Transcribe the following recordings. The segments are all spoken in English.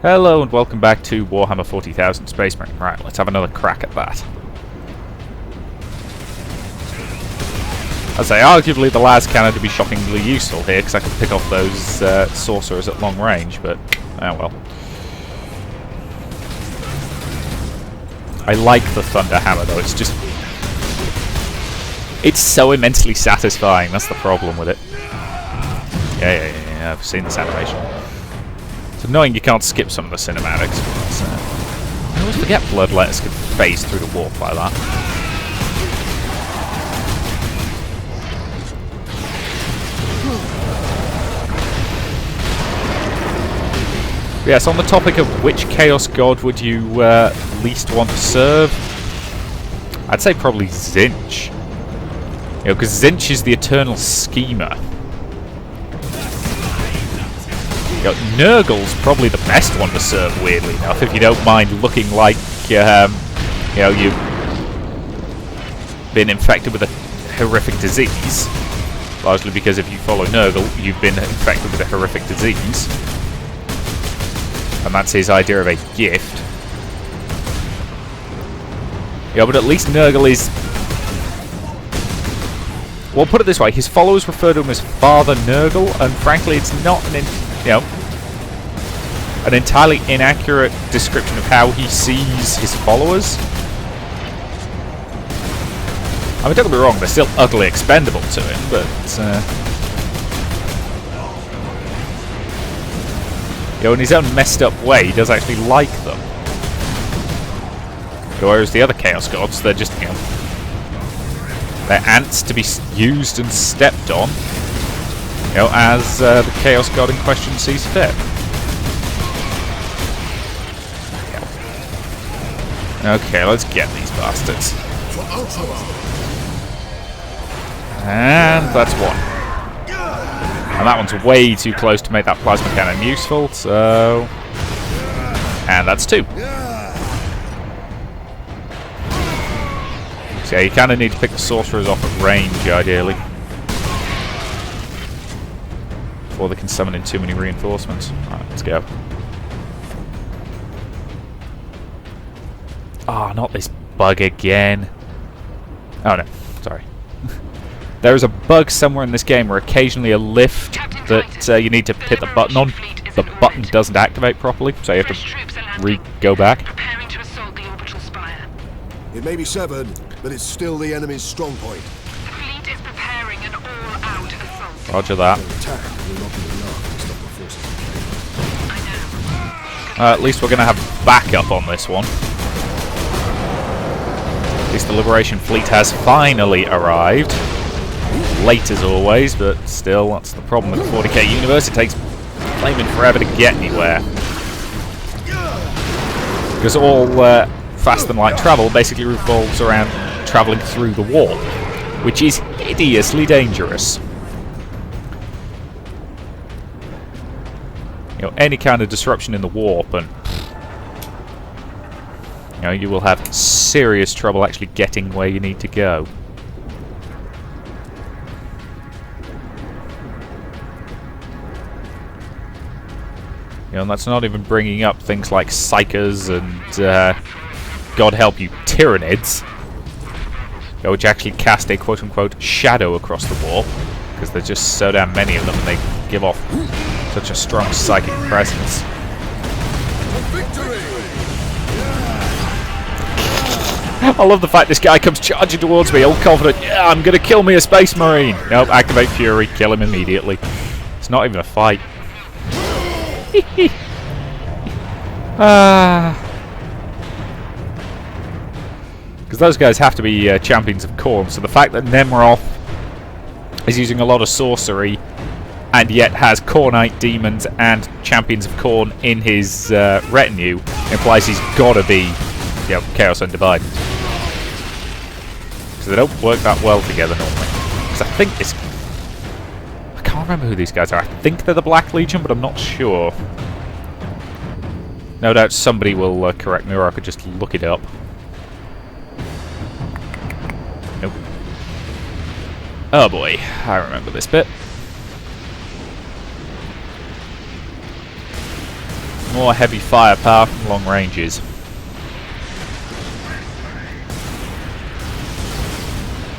Hello and welcome back to Warhammer 40,000 Space Marine. Right, let's have another crack at that. I'd say arguably the las cannon to be shockingly useful here because I can pick off those sorcerers at long range, but oh well. I like the Thunder Hammer though, it's so immensely satisfying, that's the problem with it. Yeah, I've seen this animation. It's annoying you can't skip some of the cinematics, but I always forget Bloodletters can phase through the warp like that. Yes, on the topic of which Chaos God would you least want to serve, I'd say probably Tzeentch. You know, because Tzeentch is the eternal schemer. You know, Nurgle's probably the best one to serve, weirdly enough, if you don't mind looking like, you know, you've been infected with a horrific disease. Largely because if you follow Nurgle, you've been infected with a horrific disease. And that's his idea of a gift. Yeah, but at least Nurgle is... Well, put it this way, his followers refer to him as Father Nurgle, and frankly it's not an entirely inaccurate description of how he sees his followers. I mean, don't get me wrong, they're still utterly expendable to him, but... you know, in his own messed up way, he does actually like them. Whereas the other Chaos Gods, they're just, you know... they're ants to be used and stepped on, you know, as the Chaos God in question sees fit. Okay, let's get these bastards. And that's one. And that one's way too close to make that plasma cannon useful, so... And that's two. So yeah, you kind of need to pick the sorcerers off at range, ideally. Before they can summon in too many reinforcements. Alright, let's go. Oh, not this bug again. Oh no, sorry. There is a bug somewhere in this game where occasionally a lift that you need to hit the button on, the button doesn't activate properly, so you have to go back. It may be severed, but it's still the enemy's strong point. The fleet is preparing an all-out assault. Roger that. At least we're going to have backup on this one. At least the Liberation Fleet has finally arrived. Late as always, but still, that's the problem with the 40k universe. It takes flaming forever to get anywhere. Because all fast and light travel basically revolves around travelling through the warp, which is hideously dangerous. You know, any kind of disruption in the warp and you know, you will have serious trouble actually getting where you need to go. You know, and that's not even bringing up things like Psychers and, God help you, Tyranids, you know, which actually cast a quote-unquote shadow across the warp, because there's just so damn many of them and they give off such a strong psychic presence. I love the fact this guy comes charging towards me, all confident, yeah, I'm going to kill me a Space Marine. Nope, activate Fury, kill him immediately. It's not even a fight. Because those guys have to be champions of Khorne, so the fact that Nemroth is using a lot of sorcery and yet has Khornite demons and champions of Khorne in his retinue implies he's got to be, you know, Chaos Undivided. Because they don't work that well together normally. Because I think this... I can't remember who these guys are. I think they're the Black Legion, but I'm not sure. No doubt somebody will correct me, or I could just look it up. Nope. Oh boy, I remember this bit. more heavy firepower from long ranges.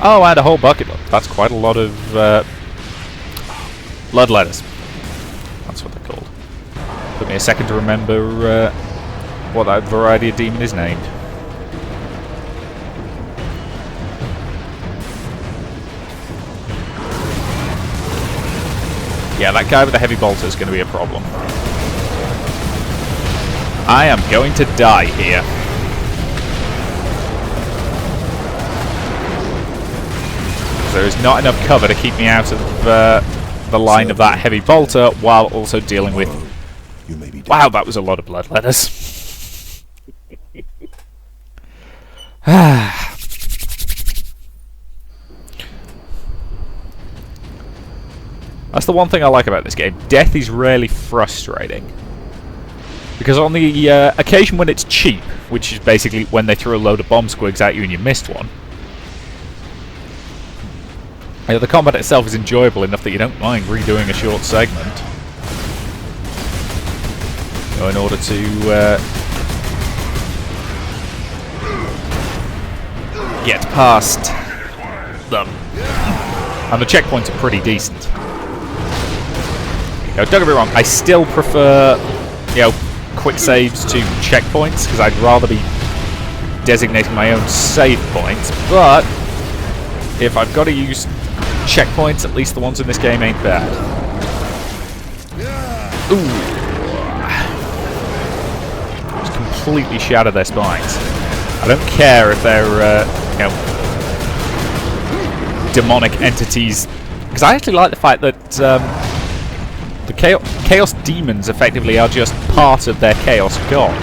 Oh, and a whole bucket. That's quite a lot of bloodletters. That's what they're called. Took me a second to remember what that variety of demon is named. Yeah, that guy with the heavy bolter is going to be a problem. I am going to die here. There is not enough cover to keep me out of the line of that heavy bolter while also dealing with... Wow, that was a lot of bloodletters. That's the one thing I like about this game. Death is rarely frustrating. Because on the occasion when it's cheap, which is basically when they throw a load of bomb squigs at you and you missed one, the combat itself is enjoyable enough that you don't mind redoing a short segment in order to get past them. And the checkpoints are pretty decent. Don't get me wrong, I still prefer, quick saves to checkpoints, because I'd rather be designating my own save points, but if I've got to use checkpoints, at least the ones in this game ain't bad. Ooh. Just completely shatter their spines. I don't care if they're, demonic entities, because I actually like the fact that the Chaos Demons effectively are just part of their Chaos God.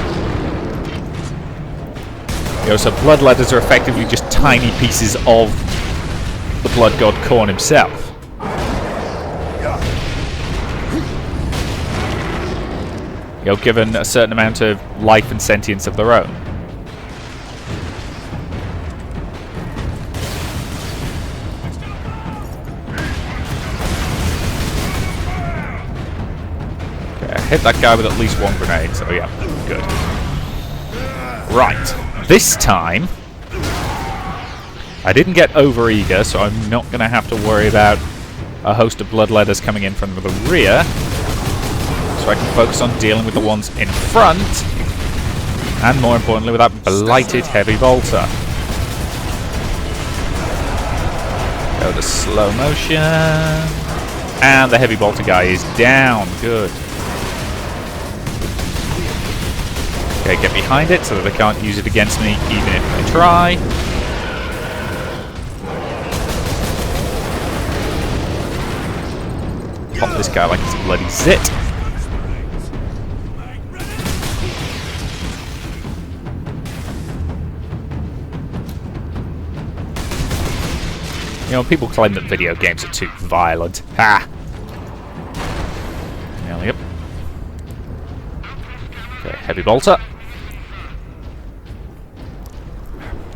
So Bloodletters are effectively just tiny pieces of the Blood God Khorne himself. Given a certain amount of life and sentience of their own. Okay, I hit that guy with at least one grenade, so yeah, good. Right, this time I didn't get over eager, so I'm not going to have to worry about a host of bloodletters coming in from the rear. So I can focus on dealing with the ones in front, and more importantly with that blighted heavy bolter. Go to slow motion, and the heavy bolter guy is down. Good. Okay, get behind it so that they can't use it against me even if they try. Pop this guy like it's a bloody zit. People claim that video games are too violent. Ha! Yep. Okay, heavy bolter.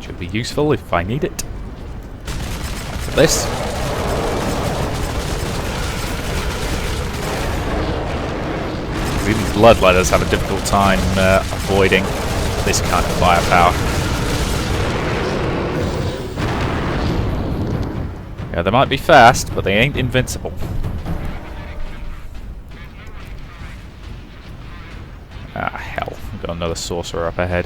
Should be useful if I need it. Like this. Even bloodletters have a difficult time avoiding this kind of firepower. Yeah, they might be fast, but they ain't invincible. Ah, hell. We've got another sorcerer up ahead.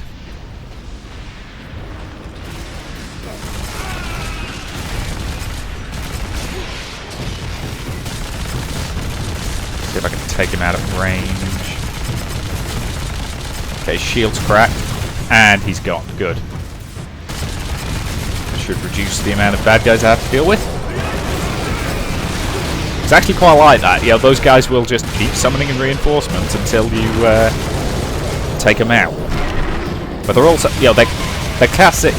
See if I can take him out of range. Okay, shield's cracked. And he's gone. Good. Should reduce the amount of bad guys I have to deal with. It's actually quite like that. Those guys will just keep summoning in reinforcements until you take them out. But they're also, they're classic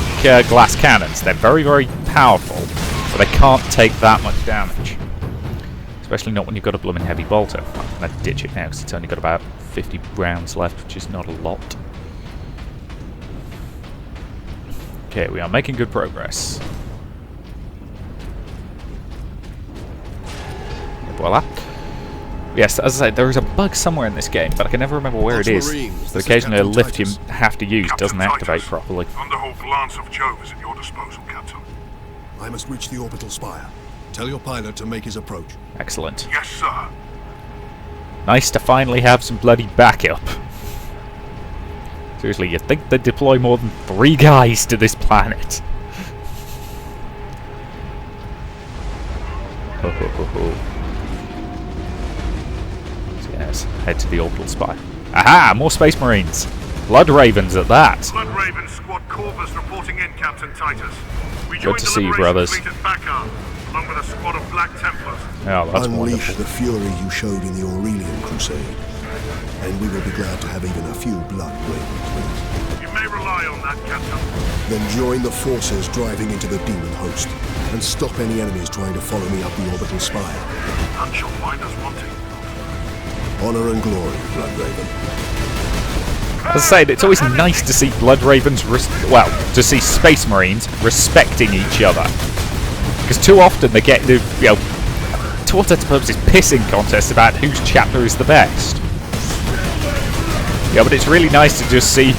glass cannons. They're very, very powerful, but they can't take that much damage. Especially not when you've got a blooming heavy bolter. I'm going to ditch it now because it's only got about 50 rounds left, which is not a lot. Okay, we are making good progress. Voila. Yes, as I said, there is a bug somewhere in this game, but I can never remember where it is. Marines, So this is occasionally a Captain lift Titus. you have to use Captain doesn't activate Titus. properly. Underhold Lance of Jove is at your disposal, Captain. I must reach the orbital spire. Tell your pilot to make his approach. Excellent. Yes, sir. Nice to finally have some bloody backup. Seriously, you'd think they'd deploy more than 3 guys to this planet. Ho ho ho ho. So yes, head to the orbital spire. Aha! More Space Marines! Blood Ravens at that! Blood Raven Squad Corvus reporting in, Captain Titus. We Good to see you, brothers. Fleet at Bakar, along with a squad of Black Templars. Oh, that's Unleash wonderful. the fury you showed in the Aurelian Crusade, and we will be glad to have even a few blood ravens with us. You may rely on that, Captain. Then join the forces driving into the demon host, and stop any enemies trying to follow me up the orbital spire. None shall find us wanting. Honor and glory, Blood Raven. As I said, it's always nice to see Blood Ravens, to see Space Marines respecting each other. Because too often they get, to all intents and purposes, pissing contests about whose chapter is the best. Yeah, but it's really nice to just see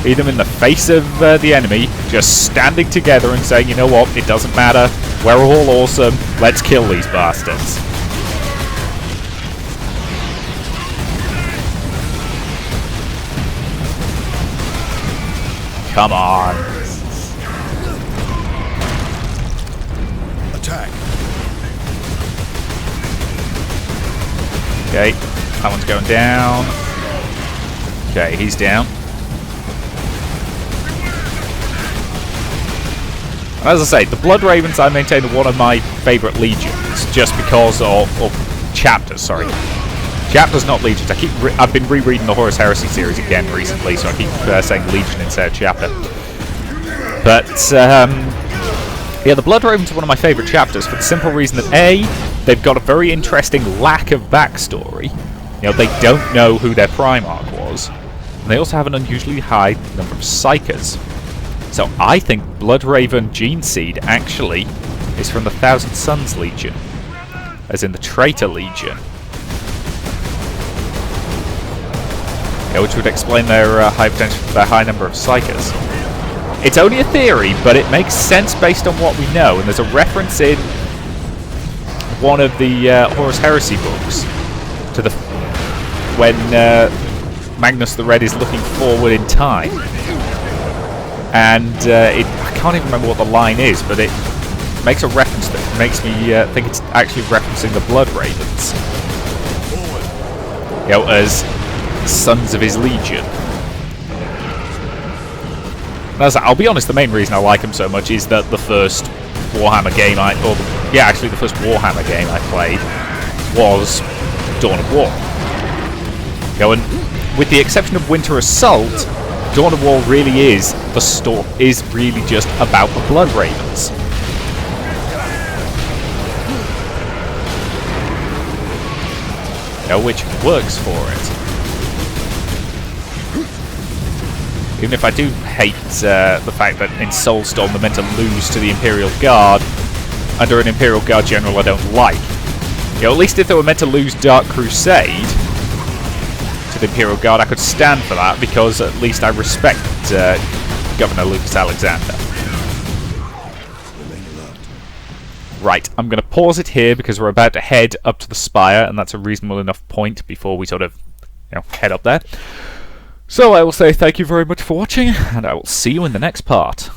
them in the face of the enemy, just standing together and saying, you know what, it doesn't matter, we're all awesome, let's kill these bastards. Come on. Attack. Okay, that one's going down. Okay, he's down. As I say, the Blood Ravens I maintain are one of my favourite legions, just because of chapters, sorry. Chapters, not legions. I've been rereading the Horus Heresy series again recently, so I keep saying legion instead of chapter. But yeah, the Blood Ravens are one of my favourite chapters for the simple reason that A, they've got a very interesting lack of backstory. You know, they don't know who their Primarch was, and they also have an unusually high number of Psychers. So I think Blood Raven Gene Seed actually is from the Thousand Sons Legion, as in the Traitor Legion. Yeah, which would explain their high potential, their high number of Psychers. It's only a theory, but it makes sense based on what we know, and there's a reference in one of the Horus Heresy books to the when Magnus the Red is looking forward in time, and I can't even remember what the line is, but it makes a reference that makes me think it's actually referencing the Blood Ravens, you know, as sons of his legion. I'll be honest, the main reason I like him so much is that the first Warhammer game the first Warhammer game I played was Dawn of War. You know, and with the exception of Winter Assault, Dawn of War really is really just about the Blood Ravens. You know, which works for it. Even if I do hate the fact that in Soulstorm they're meant to lose to the Imperial Guard under an Imperial Guard general I don't like. You know, at least if they were meant to lose Dark Crusade to the Imperial Guard, I could stand for that, because at least I respect Governor Lucas Alexander. Right, I'm going to pause it here because we're about to head up to the spire, and that's a reasonable enough point before we sort of, head up there. So I will say thank you very much for watching, and I will see you in the next part.